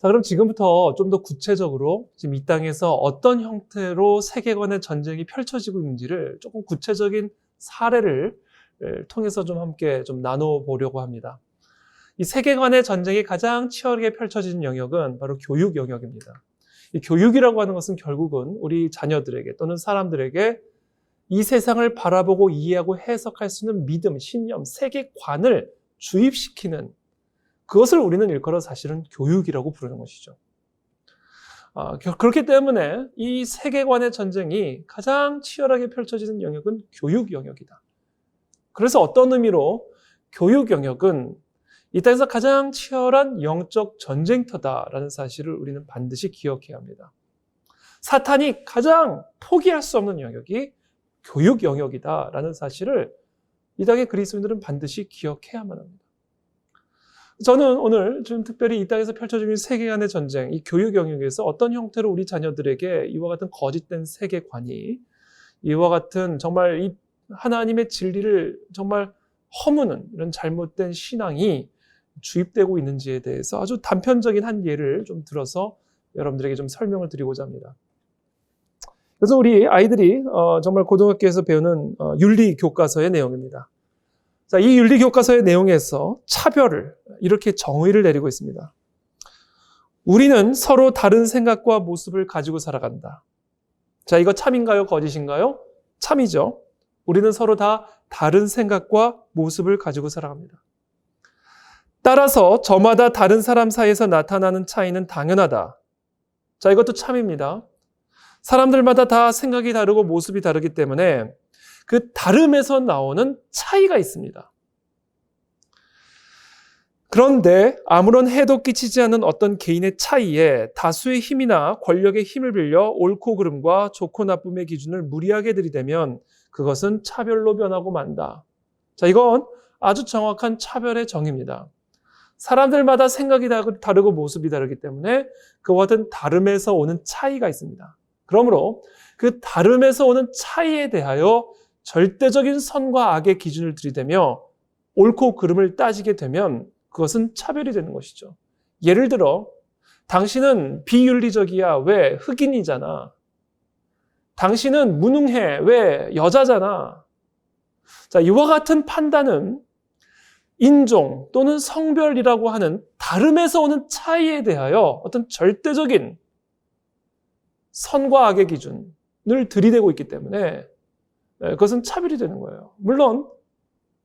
자, 그럼 지금부터 좀 더 구체적으로 지금 이 땅에서 어떤 형태로 세계관의 전쟁이 펼쳐지고 있는지를 조금 구체적인 사례를 통해서 좀 함께 좀 나눠보려고 합니다. 이 세계관의 전쟁이 가장 치열하게 펼쳐지는 영역은 바로 교육 영역입니다. 이 교육이라고 하는 것은 결국은 우리 자녀들에게 또는 사람들에게 이 세상을 바라보고 이해하고 해석할 수 있는 믿음, 신념, 세계관을 주입시키는 그것을 우리는 일컬어 사실은 교육이라고 부르는 것이죠. 그렇기 때문에 이 세계관의 전쟁이 가장 치열하게 펼쳐지는 영역은 교육 영역이다. 그래서 어떤 의미로 교육 영역은 이 땅에서 가장 치열한 영적 전쟁터다라는 사실을 우리는 반드시 기억해야 합니다. 사탄이 가장 포기할 수 없는 영역이 교육 영역이다라는 사실을 이 땅의 그리스도인들은 반드시 기억해야만 합니다. 저는 오늘 좀 특별히 이 땅에서 펼쳐지는 세계관의 전쟁, 이 교육 영역에서 어떤 형태로 우리 자녀들에게 이와 같은 거짓된 세계관이 이와 같은 정말 이 하나님의 진리를 정말 허무는 이런 잘못된 신앙이 주입되고 있는지에 대해서 아주 단편적인 한 예를 좀 들어서 여러분들에게 좀 설명을 드리고자 합니다. 그래서 우리 아이들이 정말 고등학교에서 배우는 윤리 교과서의 내용입니다. 자, 이 윤리 교과서의 내용에서 차별을 이렇게 정의를 내리고 있습니다. 우리는 서로 다른 생각과 모습을 가지고 살아간다. 자, 이거 참인가요? 거짓인가요? 참이죠. 우리는 서로 다 다른 생각과 모습을 가지고 살아갑니다. 따라서 저마다 다른 사람 사이에서 나타나는 차이는 당연하다. 자, 이것도 참입니다. 사람들마다 다 생각이 다르고 모습이 다르기 때문에 그 다름에서 나오는 차이가 있습니다. 그런데 아무런 해도 끼치지 않는 어떤 개인의 차이에 다수의 힘이나 권력의 힘을 빌려 옳고 그름과 좋고 나쁨의 기준을 무리하게 들이대면 그것은 차별로 변하고 만다. 자, 이건 아주 정확한 차별의 정의입니다. 사람들마다 생각이 다르고 모습이 다르기 때문에 그와 같은 다름에서 오는 차이가 있습니다. 그러므로 그 다름에서 오는 차이에 대하여 절대적인 선과 악의 기준을 들이대며 옳고 그름을 따지게 되면 그것은 차별이 되는 것이죠. 예를 들어 당신은 비윤리적이야. 왜? 흑인이잖아. 당신은 무능해. 왜? 여자잖아. 자, 이와 같은 판단은 인종 또는 성별이라고 하는 다름에서 오는 차이에 대하여 어떤 절대적인 선과 악의 기준을 들이대고 있기 때문에 그것은 차별이 되는 거예요. 물론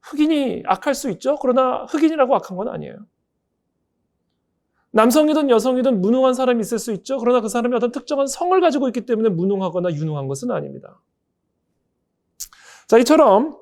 흑인이 악할 수 있죠. 그러나 흑인이라고 악한 건 아니에요. 남성이든 여성이든 무능한 사람이 있을 수 있죠. 그러나 그 사람이 어떤 특정한 성을 가지고 있기 때문에 무능하거나 유능한 것은 아닙니다. 자, 이처럼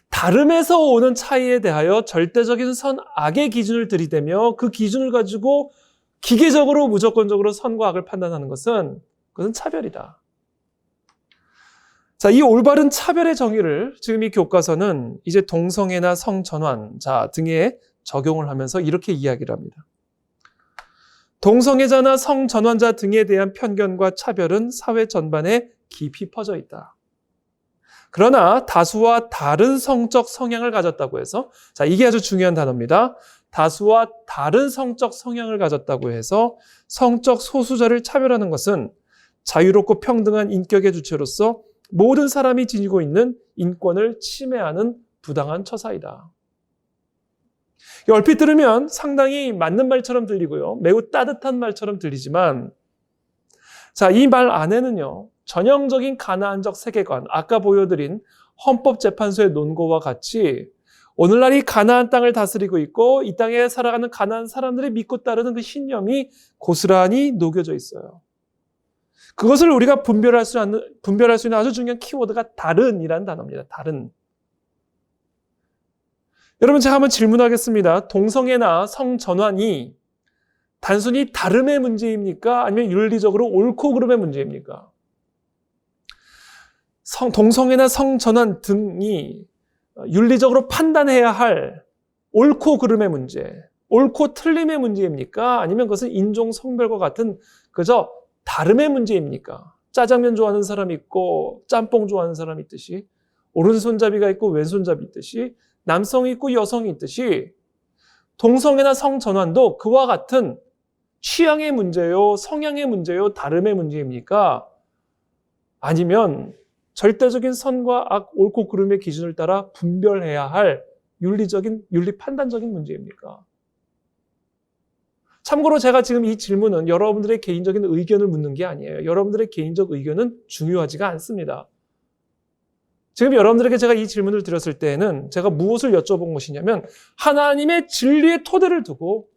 다름에서 오는 차이에 대하여 절대적인 선, 악의 기준을 들이대며 그 기준을 가지고 기계적으로 무조건적으로 선과 악을 판단하는 것은 그것은 차별이다. 자, 이 올바른 차별의 정의를 지금 이 교과서는 이제 동성애나 성전환자 등에 적용을 하면서 이렇게 이야기를 합니다. 동성애자나 성전환자 등에 대한 편견과 차별은 사회 전반에 깊이 퍼져 있다. 그러나 다수와 다른 성적 성향을 가졌다고 해서, 자, 이게 아주 중요한 단어입니다. 다수와 다른 성적 성향을 가졌다고 해서 성적 소수자를 차별하는 것은 자유롭고 평등한 인격의 주체로서 모든 사람이 지니고 있는 인권을 침해하는 부당한 처사이다. 얼핏 들으면 상당히 맞는 말처럼 들리고요. 매우 따뜻한 말처럼 들리지만, 자, 이 말 안에는요, 전형적인 가나안적 세계관, 아까 보여드린 헌법재판소의 논거와 같이 오늘날 이 가나안 땅을 다스리고 있고 이 땅에 살아가는 가나안 사람들이 믿고 따르는 그 신념이 고스란히 녹여져 있어요. 그것을 우리가 분별할 수 있는 아주 중요한 키워드가 다른이라는 단어입니다. 다른. 여러분, 제가 한번 질문하겠습니다. 동성애나 성전환이 단순히 다름의 문제입니까? 아니면 윤리적으로 옳고 그름의 문제입니까? 동성애나 성전환 등이 윤리적으로 판단해야 할 옳고 그름의 문제, 옳고 틀림의 문제입니까? 아니면 그것은 인종, 성별과 같은 그저 다름의 문제입니까? 짜장면 좋아하는 사람이 있고 짬뽕 좋아하는 사람이 있듯이, 오른손잡이가 있고 왼손잡이 있듯이, 남성이 있고 여성이 있듯이 동성애나 성전환도 그와 같은 취향의 문제요, 성향의 문제요, 다름의 문제입니까? 아니면 절대적인 선과 악, 옳고 그름의 기준을 따라 분별해야 할 윤리 판단적인 문제입니까? 참고로 제가 지금 이 질문은 여러분들의 개인적인 의견을 묻는 게 아니에요. 여러분들의 개인적 의견은 중요하지가 않습니다. 지금 여러분들에게 제가 이 질문을 드렸을 때에는 제가 무엇을 여쭤본 것이냐면 하나님의 진리의 토대를 두고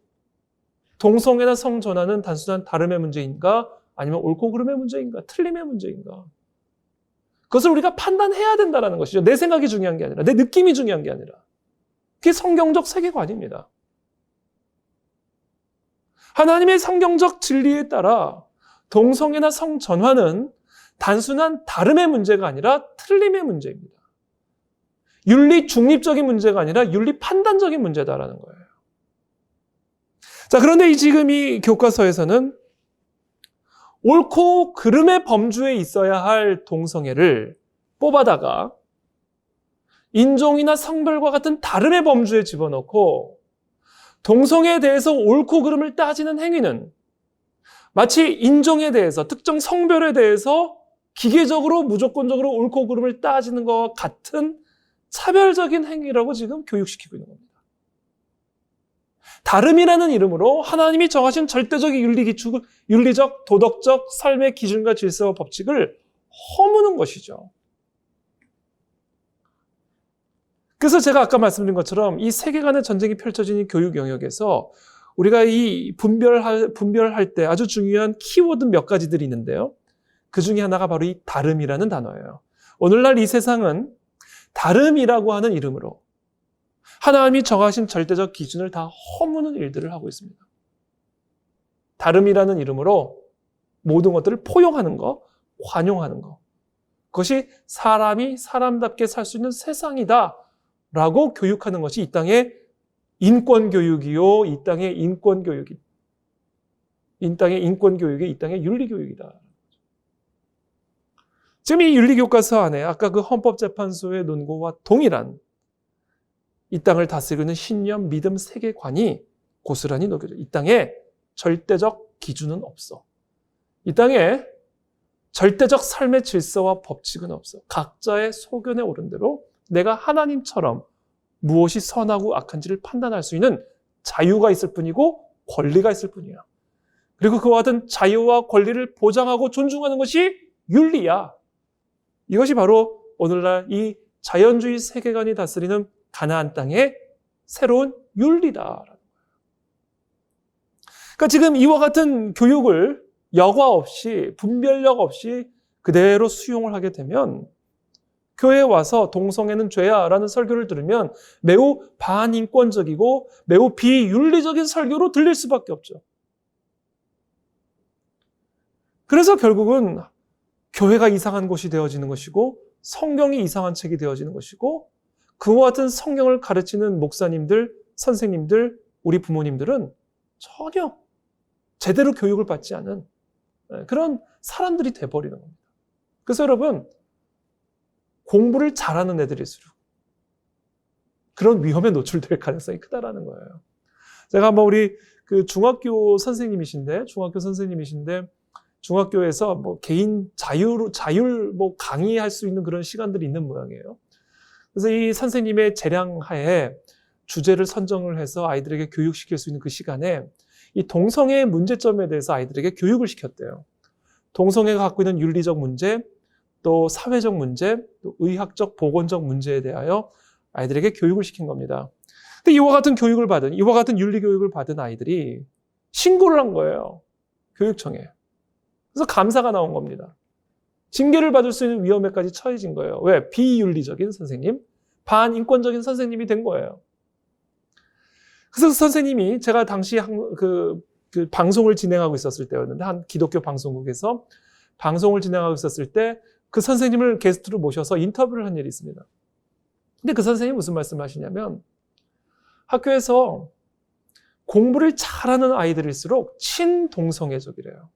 동성애나 성전환은 단순한 다름의 문제인가? 아니면 옳고 그름의 문제인가? 틀림의 문제인가? 그것을 우리가 판단해야 된다는 것이죠. 내 생각이 중요한 게 아니라, 내 느낌이 중요한 게 아니라. 그게 성경적 세계관입니다. 하나님의 성경적 진리에 따라 동성애나 성전환은 단순한 다름의 문제가 아니라 틀림의 문제입니다. 윤리 중립적인 문제가 아니라 윤리 판단적인 문제다라는 거예요. 자, 그런데 지금 이 교과서에서는 옳고 그름의 범주에 있어야 할 동성애를 뽑아다가 인종이나 성별과 같은 다름의 범주에 집어넣고 동성애에 대해서 옳고 그름을 따지는 행위는 마치 인종에 대해서, 특정 성별에 대해서 기계적으로 무조건적으로 옳고 그름을 따지는 것과 같은 차별적인 행위라고 지금 교육시키고 있는 겁니다. 다름이라는 이름으로 하나님이 정하신 절대적인 윤리적, 도덕적 삶의 기준과 질서와 법칙을 허무는 것이죠. 그래서 제가 아까 말씀드린 것처럼 이 세계관의 전쟁이 펼쳐지는 교육 영역에서 우리가 이 분별할 때 아주 중요한 키워드 몇 가지들이 있는데요. 그 중에 하나가 바로 이 다름이라는 단어예요. 오늘날 이 세상은 다름이라고 하는 이름으로 하나님이 정하신 절대적 기준을 다 허무는 일들을 하고 있습니다. 다름이라는 이름으로 모든 것들을 포용하는 것, 관용하는 것. 그것이 사람이 사람답게 살 수 있는 세상이다 라고 교육하는 것이 이 땅의 인권교육이요, 이 땅의 인권교육이, 이 땅의 인권교육이 이 땅의 윤리교육이다. 지금 이 윤리교과서 안에 아까 그 헌법재판소의 논고와 동일한 이 땅을 다스리고 있는 신념, 믿음, 세계관이 고스란히 녹여져. 이 땅에 절대적 기준은 없어. 이 땅에 절대적 삶의 질서와 법칙은 없어. 각자의 소견에 오른 대로 내가 하나님처럼 무엇이 선하고 악한지를 판단할 수 있는 자유가 있을 뿐이고 권리가 있을 뿐이야. 그리고 그와 같은 자유와 권리를 보장하고 존중하는 것이 윤리야. 이것이 바로 오늘날 이 자연주의 세계관이 다스리는 가나안 땅의 새로운 윤리다. 그러니까 지금 이와 같은 교육을 여과 없이, 분별력 없이 그대로 수용을 하게 되면 교회에 와서 동성애는 죄야 라는 설교를 들으면 매우 반인권적이고 매우 비윤리적인 설교로 들릴 수밖에 없죠. 그래서 결국은 교회가 이상한 곳이 되어지는 것이고 성경이 이상한 책이 되어지는 것이고 그와 같은 성경을 가르치는 목사님들, 선생님들, 우리 부모님들은 전혀 제대로 교육을 받지 않은 그런 사람들이 돼버리는 겁니다. 그래서 여러분, 공부를 잘하는 애들일수록 그런 위험에 노출될 가능성이 크다라는 거예요. 제가 한번 우리 그 중학교 선생님이신데 중학교에서 뭐 개인 자율 뭐 강의할 수 있는 그런 시간들이 있는 모양이에요. 그래서 이 선생님의 재량하에 주제를 선정을 해서 아이들에게 교육시킬 수 있는 그 시간에 이 동성애의 문제점에 대해서 아이들에게 교육을 시켰대요. 동성애가 갖고 있는 윤리적 문제, 또 사회적 문제, 또 의학적, 보건적 문제에 대하여 아이들에게 교육을 시킨 겁니다. 근데 이와 같은 윤리 교육을 받은 아이들이 신고를 한 거예요. 교육청에. 그래서 감사가 나온 겁니다. 징계를 받을 수 있는 위험에까지 처해진 거예요. 왜? 비윤리적인 선생님, 반인권적인 선생님이 된 거예요. 그래서 선생님이 제가 당시 그 방송을 진행하고 있었을 때였는데 한 기독교 방송국에서 방송을 진행하고 있었을 때 그 선생님을 게스트로 모셔서 인터뷰를 한 일이 있습니다. 근데 그 선생님이 무슨 말씀을 하시냐면 학교에서 공부를 잘하는 아이들일수록 친동성애적이래요.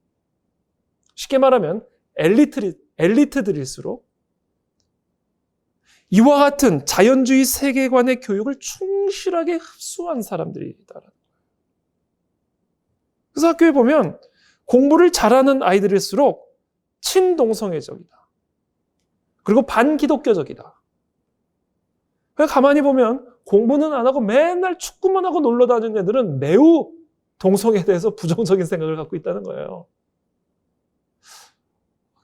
쉽게 말하면 엘리트들일수록 이와 같은 자연주의 세계관의 교육을 충실하게 흡수한 사람들이다. 그래서 학교에 보면 공부를 잘하는 아이들일수록 친동성애적이다. 그리고 반기독교적이다. 가만히 보면 공부는 안 하고 맨날 축구만 하고 놀러 다니는 애들은 매우 동성애에 대해서 부정적인 생각을 갖고 있다는 거예요.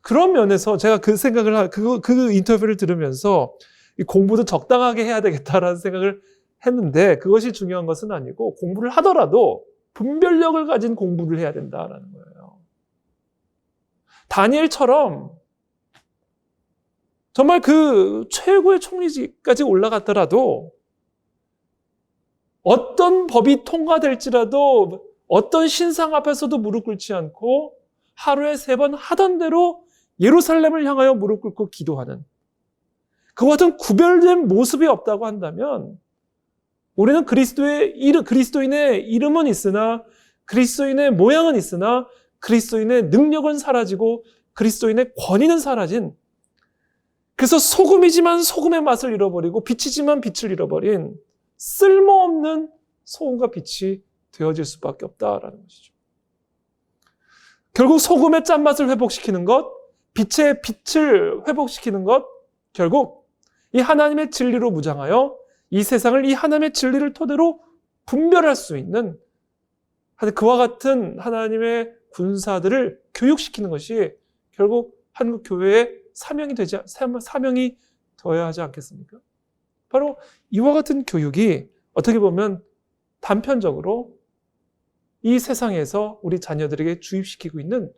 그런 면에서 제가 그 인터뷰를 들으면서 공부도 적당하게 해야 되겠다라는 생각을 했는데, 그것이 중요한 것은 아니고 공부를 하더라도 분별력을 가진 공부를 해야 된다라는 거예요. 다니엘처럼 정말 그 최고의 총리까지 올라갔더라도 어떤 법이 통과될지라도 어떤 신상 앞에서도 무릎 꿇지 않고 하루에 3번 하던 대로 예루살렘을 향하여 무릎 꿇고 기도하는, 그와 같은 구별된 모습이 없다고 한다면 우리는 그리스도인의 이름은 있으나, 그리스도인의 모양은 있으나 그리스도인의 능력은 사라지고 그리스도인의 권위는 사라진, 그래서 소금이지만 소금의 맛을 잃어버리고 빛이지만 빛을 잃어버린 쓸모없는 소금과 빛이 되어질 수밖에 없다라는 것이죠. 결국 소금의 짠맛을 회복시키는 것, 빛의 빛을 회복시키는 것, 결국 이 하나님의 진리로 무장하여 이 세상을 이 하나님의 진리를 토대로 분별할 수 있는 그와 같은 하나님의 군사들을 교육시키는 것이 결국 한국 교회의 사명이 되어야 하지 않겠습니까? 바로 이와 같은 교육이 어떻게 보면 단편적으로 이 세상에서 우리 자녀들에게 주입시키고 있는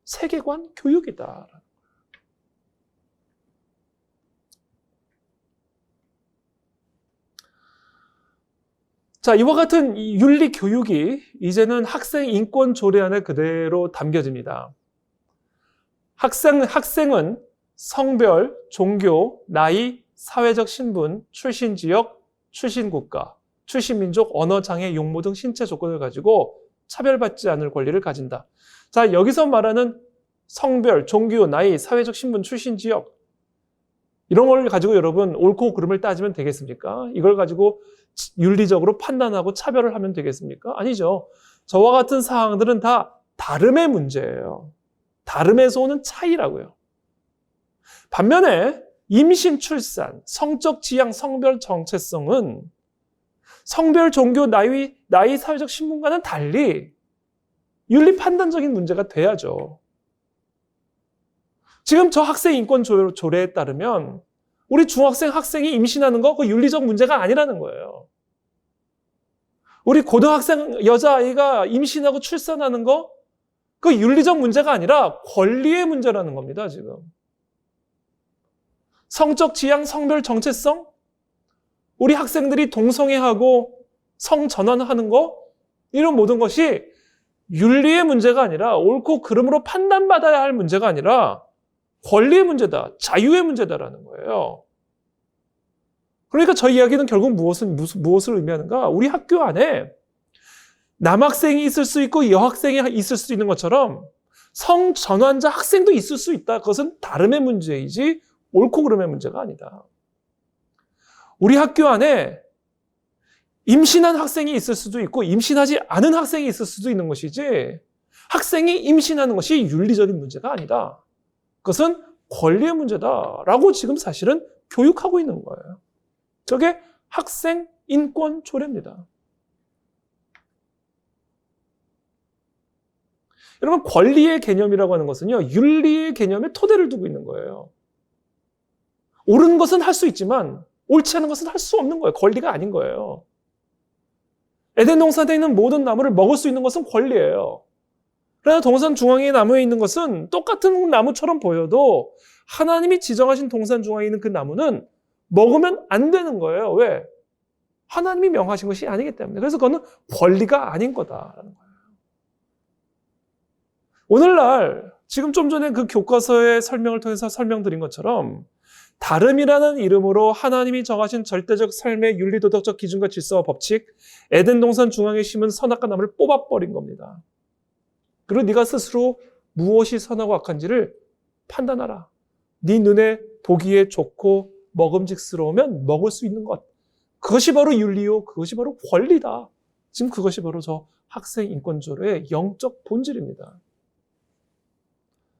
세계관 교육이다. 자, 이와 같은 윤리 교육이 이제는 학생 인권 조례안에 그대로 담겨집니다. 학생은 성별, 종교, 나이, 사회적 신분, 출신 지역, 출신 국가, 출신 민족, 언어 장애, 용모 등 신체 조건을 가지고 차별받지 않을 권리를 가진다. 자, 여기서 말하는 성별, 종교, 나이, 사회적 신분, 출신 지역, 이런 걸 가지고 여러분 옳고 그름을 따지면 되겠습니까? 이걸 가지고 윤리적으로 판단하고 차별을 하면 되겠습니까? 아니죠. 저와 같은 사항들은 다 다름의 문제예요. 다름에서 오는 차이라고요. 반면에 임신, 출산, 성적 지향, 성별 정체성은 성별, 종교, 나이, 사회적 신분과는 달리 윤리 판단적인 문제가 돼야죠. 지금 저 학생 인권 조례에 따르면 우리 중학생, 학생이 임신하는 거, 그 윤리적 문제가 아니라는 거예요. 우리 고등학생 여자아이가 임신하고 출산하는 거, 그 윤리적 문제가 아니라 권리의 문제라는 겁니다, 지금. 성적 지향, 성별 정체성, 우리 학생들이 동성애하고 성전환하는 거, 이런 모든 것이 윤리의 문제가 아니라 옳고 그름으로 판단받아야 할 문제가 아니라 권리의 문제다, 자유의 문제다라는 거예요. 그러니까 저희 이야기는 결국 무엇을 의미하는가? 우리 학교 안에 남학생이 있을 수 있고 여학생이 있을 수 있는 것처럼 성전환자 학생도 있을 수 있다. 그것은 다름의 문제이지 옳고 그름의 문제가 아니다. 우리 학교 안에 임신한 학생이 있을 수도 있고 임신하지 않은 학생이 있을 수도 있는 것이지 학생이 임신하는 것이 윤리적인 문제가 아니다. 그것은 권리의 문제다라고 지금 사실은 교육하고 있는 거예요. 저게 학생 인권 조례입니다. 여러분, 권리의 개념이라고 하는 것은요, 윤리의 개념에 토대를 두고 있는 거예요. 옳은 것은 할 수 있지만 옳지 않은 것은 할 수 없는 거예요. 권리가 아닌 거예요. 에덴 동산에 있는 모든 나무를 먹을 수 있는 것은 권리예요. 그러나 동산 중앙의 나무에 있는 것은 똑같은 나무처럼 보여도 하나님이 지정하신 동산 중앙에 있는 그 나무는 먹으면 안 되는 거예요. 왜? 하나님이 명하신 것이 아니기 때문에. 그래서 그거는 권리가 아닌 거다라는 거예요. 오늘날 지금 좀 전에 그 교과서의 설명을 통해서 설명드린 것처럼 다름이라는 이름으로 하나님이 정하신 절대적 삶의 윤리도덕적 기준과 질서와 법칙, 에덴 동산 중앙에 심은 선악과 나무를 뽑아버린 겁니다. 그리고 네가 스스로 무엇이 선하고 악한지를 판단하라. 네 눈에 보기에 좋고 먹음직스러우면 먹을 수 있는 것. 그것이 바로 윤리요. 그것이 바로 권리다. 지금 그것이 바로 저 학생 인권조례의 영적 본질입니다.